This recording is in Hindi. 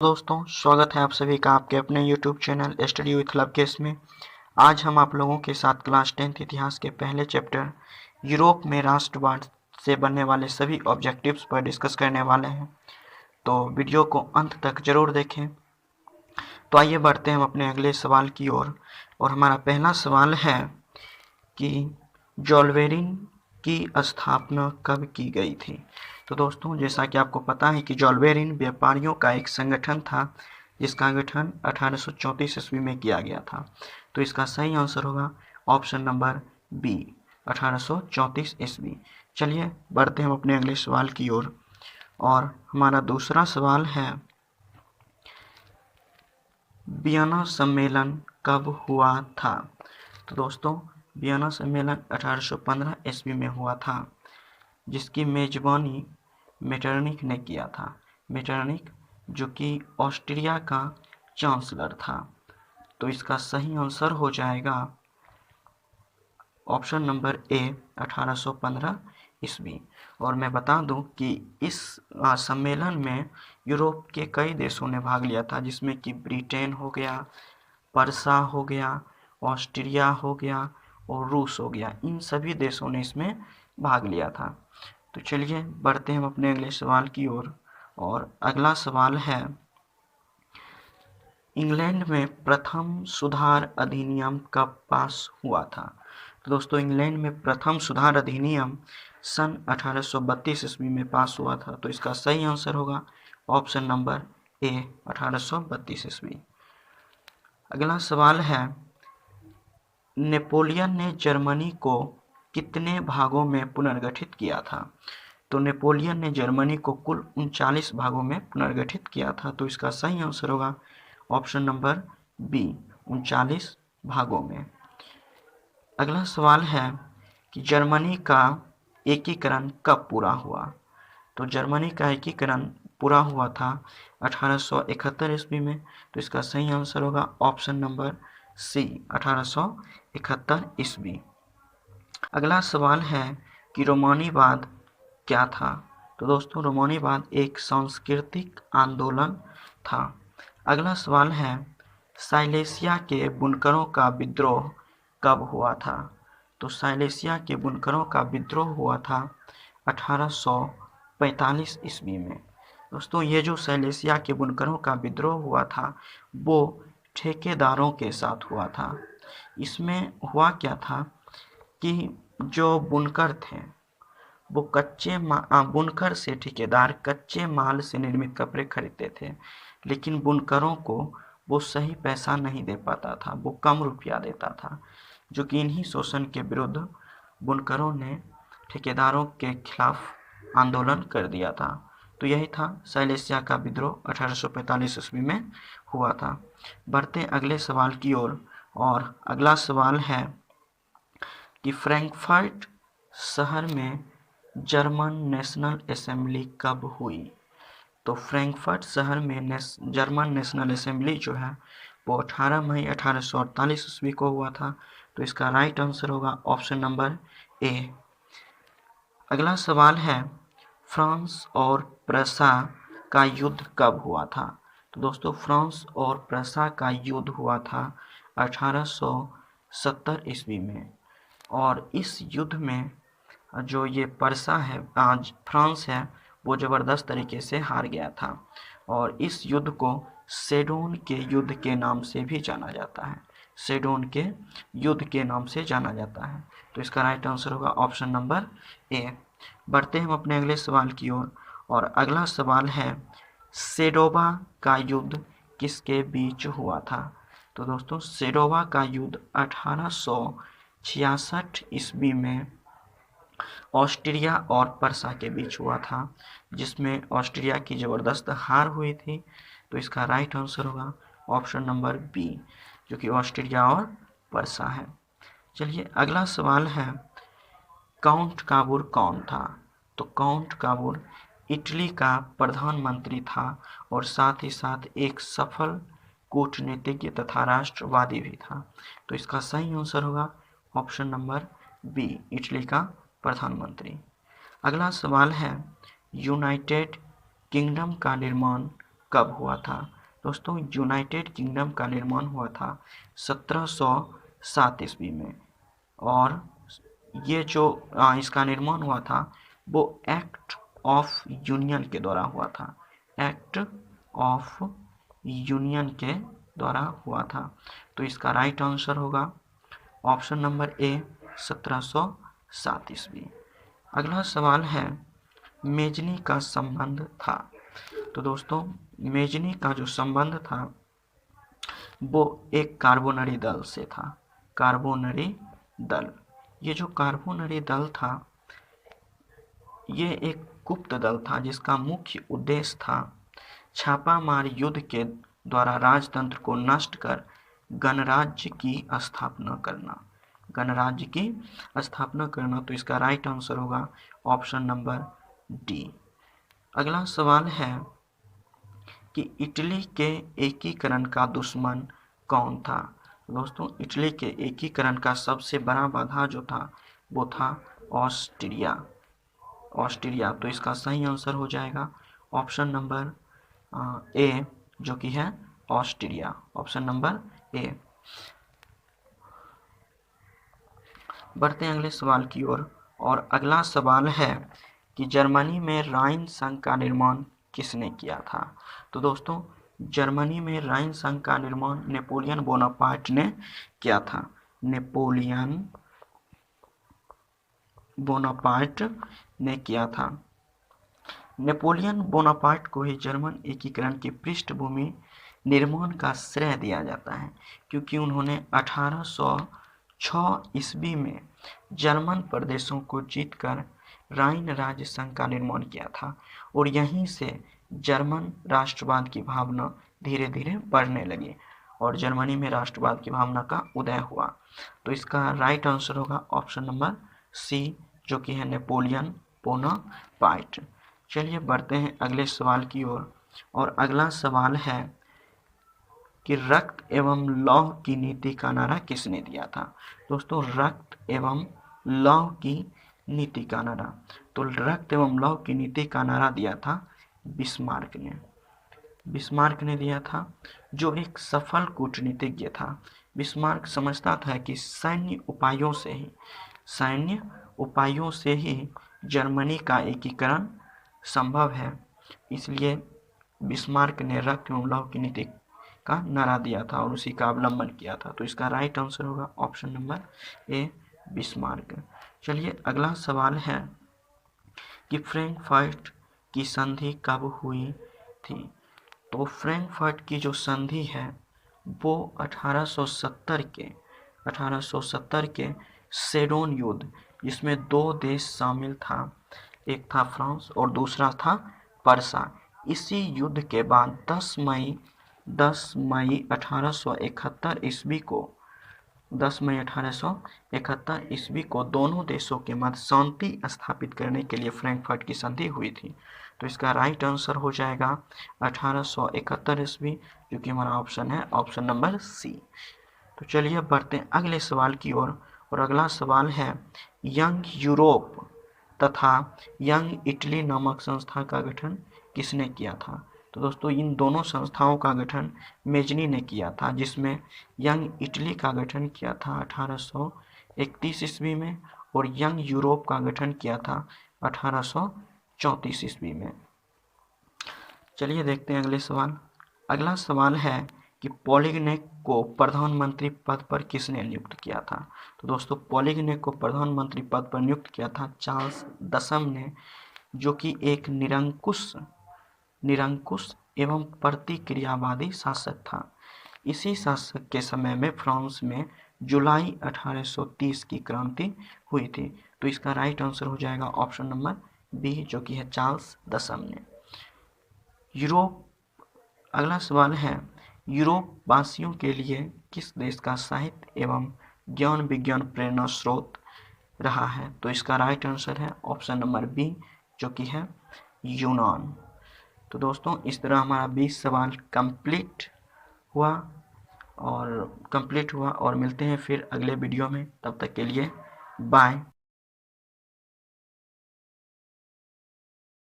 दोस्तों, स्वागत है आप सभी का आपके अपने YouTube channel study with Lavkesh में। आज हम आप लोगों के साथ क्लास 10th इतिहास के पहले चैप्टर यूरोप में राष्ट्रवाद से बनने वाले सभी ऑब्जेक्टिव्स पर डिस्कस करने वाले हैं, तो वीडियो को अंत तक जरूर देखें। तो आइए बढ़ते हैं हम अपने अगले सवाल की ओर। और हमारा पहला सवाल है कि जोल्वेरिन की स्थापना कब की गई थी। तो दोस्तों, जैसा कि आपको पता है कि जोल्वेरिन व्यापारियों का एक संगठन था जिसका गठन 1834 ईस्वी में किया गया था। तो इसका सही आंसर होगा ऑप्शन नंबर बी, 1834 ईस्वी। चलिए बढ़ते हैं हम अपने अगले सवाल की ओर। और हमारा दूसरा सवाल है, वियना सम्मेलन कब हुआ था। तो दोस्तों, वियना सम्मेलन 1815 ईस्वी में हुआ था, जिसकी मेजबानी मेटरनिक ने किया था। मेटरनिक जो कि ऑस्ट्रिया का चांसलर था। तो इसका सही आंसर हो जाएगा ऑप्शन नंबर ए, 1815 ईस्वी। और मैं बता दूं कि इस सम्मेलन में यूरोप के कई देशों ने भाग लिया था, जिसमें कि ब्रिटेन हो गया, पर्सा हो गया, ऑस्ट्रिया हो गया और रूस हो गया। इन सभी देशों ने इसमें भाग लिया था। तो चलिए बढ़ते हैं हम अपने अगले सवाल की ओर। और अगला सवाल है, इंग्लैंड में प्रथम सुधार अधिनियम कब पास हुआ था। तो दोस्तों, इंग्लैंड में प्रथम सुधार अधिनियम सन 1832 ईस्वी में पास हुआ था। तो इसका सही आंसर होगा ऑप्शन नंबर ए, 1832 ईस्वी। अगला सवाल है, नेपोलियन ने जर्मनी को कितने भागों में पुनर्गठित किया था। तो नेपोलियन ने जर्मनी को कुल 39 भागों में पुनर्गठित किया था। तो इसका सही आंसर होगा ऑप्शन नंबर बी, 39 भागों में। अगला सवाल है कि जर्मनी का एकीकरण कब पूरा हुआ। तो जर्मनी का एकीकरण पूरा हुआ था 1871 ईस्वी में। तो इसका सही आंसर होगा ऑप्शन नंबर सी, 1871 ईस्वी। अगला सवाल है कि रोमानीवाद क्या था। तो दोस्तों, रोमानीवाद एक सांस्कृतिक आंदोलन था। अगला सवाल है, साइलेसिया के बुनकरों का विद्रोह कब हुआ था। तो साइलेसिया के बुनकरों का विद्रोह हुआ था 1845 ईस्वी में। दोस्तों, ये जो साइलेसिया के बुनकरों का विद्रोह हुआ था वो ठेकेदारों के साथ हुआ था। इसमें हुआ क्या था कि जो बुनकर थे वो बुनकर से ठेकेदार कच्चे माल से निर्मित कपड़े खरीदते थे, लेकिन बुनकरों को वो सही पैसा नहीं दे पाता था, वो कम रुपया देता था। जो कि इन्हीं शोषण के विरुद्ध बुनकरों ने ठेकेदारों के खिलाफ आंदोलन कर दिया था। तो यही था साइलेसिया का विद्रोह 1845 ईस्वी में हुआ था। बढ़ते अगले सवाल की ओर। और अगला सवाल है कि फ्रैंकफर्ट शहर में जर्मन नेशनल असेंबली कब हुई। तो फ्रैंकफर्ट शहर में जर्मन नेशनल असेंबली जो है वो 18 मई 1848 ईस्वी को हुआ था। तो इसका राइट आंसर होगा ऑप्शन नंबर ए। अगला सवाल है, फ्रांस और प्रसा का युद्ध कब हुआ था। तो दोस्तों, फ्रांस और प्रसा का युद्ध हुआ था 1870 ईस्वी में। और इस युद्ध में जो ये परसा है, आज फ्रांस है, वो ज़बरदस्त तरीके से हार गया था। और इस युद्ध को सेडोन के युद्ध के नाम से भी जाना जाता है। सेडोन के युद्ध के नाम से जाना जाता है। तो इसका राइट आंसर होगा ऑप्शन नंबर ए। बढ़ते हैं हम अपने अगले सवाल की ओर। और अगला सवाल है, सेडोवा का युद्ध किसके बीच हुआ था। तो दोस्तों, सेडोवा का युद्ध 1866 ईस्वी में ऑस्ट्रिया और पर्सा के बीच हुआ था, जिसमें ऑस्ट्रिया की ज़बरदस्त हार हुई थी। तो इसका राइट आंसर होगा ऑप्शन नंबर बी, जो कि ऑस्ट्रिया और पर्सा है। चलिए अगला सवाल है, काउंट काबूर कौन था। तो काउंट काबूर इटली का प्रधानमंत्री था और साथ ही साथ एक सफल कूटनीतिज्ञ तथा राष्ट्रवादी भी था। तो इसका सही आंसर होगा ऑप्शन नंबर बी, इटली का प्रधानमंत्री। अगला सवाल है, यूनाइटेड किंगडम का निर्माण कब हुआ था? दोस्तों यूनाइटेड किंगडम का निर्माण हुआ था 1707 ईस्वी में, और ये जो इसका निर्माण हुआ था वो एक्ट ऑफ यूनियन के द्वारा हुआ था। एक्ट ऑफ यूनियन के द्वारा हुआ था। तो इसका राइट आंसर होगा ऑप्शन नंबर ए 1707 ईस्वी। अगला सवाल है मेजनी का संबंध था। तो दोस्तों मेजनी का जो संबंध था वो एक कार्बोनरी दल से था। कार्बोनरी दल, ये जो कार्बोनरी दल था ये एक गुप्त दल था जिसका मुख्य उद्देश्य था छापामार युद्ध के द्वारा राजतंत्र को नष्ट कर गणराज्य की स्थापना करना। गणराज्य की स्थापना करना। तो इसका राइट आंसर होगा ऑप्शन नंबर डी। अगला सवाल है कि इटली के एकीकरण का दुश्मन कौन था? दोस्तों इटली के एकीकरण का सबसे बड़ा बाधा जो था वो था ऑस्ट्रिया। ऑस्ट्रिया। तो इसका सही आंसर हो जाएगा ऑप्शन नंबर ए, जो कि है ऑस्ट्रिया। Option number A. बढ़ते हैं अगले सवाल की ओर, और अगला सवाल है कि जर्मनी में राइन संघ का निर्माण किसने किया था? तो दोस्तों जर्मनी में राइन संघ का निर्माण नेपोलियन बोनापार्ट ने किया था। नेपोलियन बोनापार्ट ने किया था। नेपोलियन बोनापार्ट को ही जर्मन एकीकरण की पृष्ठभूमि निर्माण का श्रेय दिया जाता है, क्योंकि उन्होंने 1806 ईस्वी में जर्मन प्रदेशों को जीतकर राइन राज्य संघ का निर्माण किया था, और यहीं से जर्मन राष्ट्रवाद की भावना धीरे धीरे बढ़ने लगी और जर्मनी में राष्ट्रवाद की भावना का उदय हुआ। तो इसका राइट आंसर होगा ऑप्शन नंबर सी, जो कि है नेपोलियन बोनापार्ट। चलिए बढ़ते हैं अगले सवाल की ओर, और अगला सवाल है कि रक्त एवं लौह की नीति का नारा किसने दिया था? दोस्तों रक्त एवं लौह की नीति का नारा, तो रक्त एवं लौह की नीति का नारा दिया था बिस्मार्क ने। बिस्मार्क ने दिया था, जो एक सफल कूटनीतिज्ञ था। बिस्मार्क समझता था कि सैन्य उपायों से ही जर्मनी का एकीकरण संभव है, इसलिए बिस्मार्क ने रक्त एवं लौह की नीति का नारा दिया था और उसी का अवलंबन किया था। तो इसका राइट आंसर होगा ऑप्शन नंबर ए, बिस्मार्क। चलिए अगला सवाल है कि फ्रैंकफर्ट की संधि कब हुई थी? तो फ्रैंकफर्ट की जो संधि है वो 1870 के सेडोन युद्ध, जिसमें दो देश शामिल था, एक था फ्रांस और दूसरा था पर्सा। इसी युद्ध के बाद 10 मई 1871 ईस्वी को दोनों देशों के मध्य शांति स्थापित करने के लिए फ्रैंकफर्ट की संधि हुई थी। तो इसका राइट आंसर हो जाएगा 1871 ईस्वी, जो कि हमारा ऑप्शन है ऑप्शन नंबर सी। तो चलिए बढ़ते हैं अगले सवाल की ओर, और अगला सवाल है यंग यूरोप तथा यंग इटली नामक संस्था का गठन किसने किया था? तो दोस्तों इन दोनों संस्थाओं का गठन मेजनी ने किया था, जिसमें यंग इटली का गठन किया था 1831 ईस्वी में और यंग यूरोप का गठन किया था 1834 ईस्वी में। चलिए देखते हैं अगले सवाल। अगला सवाल है कि पॉलीगनेक को प्रधानमंत्री पद पर किसने नियुक्त किया था? तो दोस्तों पॉलीगनेक को प्रधानमंत्री पद पर नियुक्त किया था चार्ल्स दशम ने, जो कि एक निरंकुश एवं प्रतिक्रियावादी शासक था। इसी शासक के समय में फ्रांस में जुलाई 1830 की क्रांति हुई थी। तो इसका राइट आंसर हो जाएगा ऑप्शन नंबर बी, जो कि है चार्ल्स दशम ने। अगला सवाल है यूरोप वासियों के लिए किस देश का साहित्य एवं ज्ञान विज्ञान प्रेरणा स्रोत रहा है? तो इसका राइट आंसर है ऑप्शन नंबर बी, जो कि है यूनान। तो दोस्तों इस तरह हमारा 20 सवाल कंप्लीट हुआ और मिलते हैं फिर अगले वीडियो में। तब तक के लिए बाय।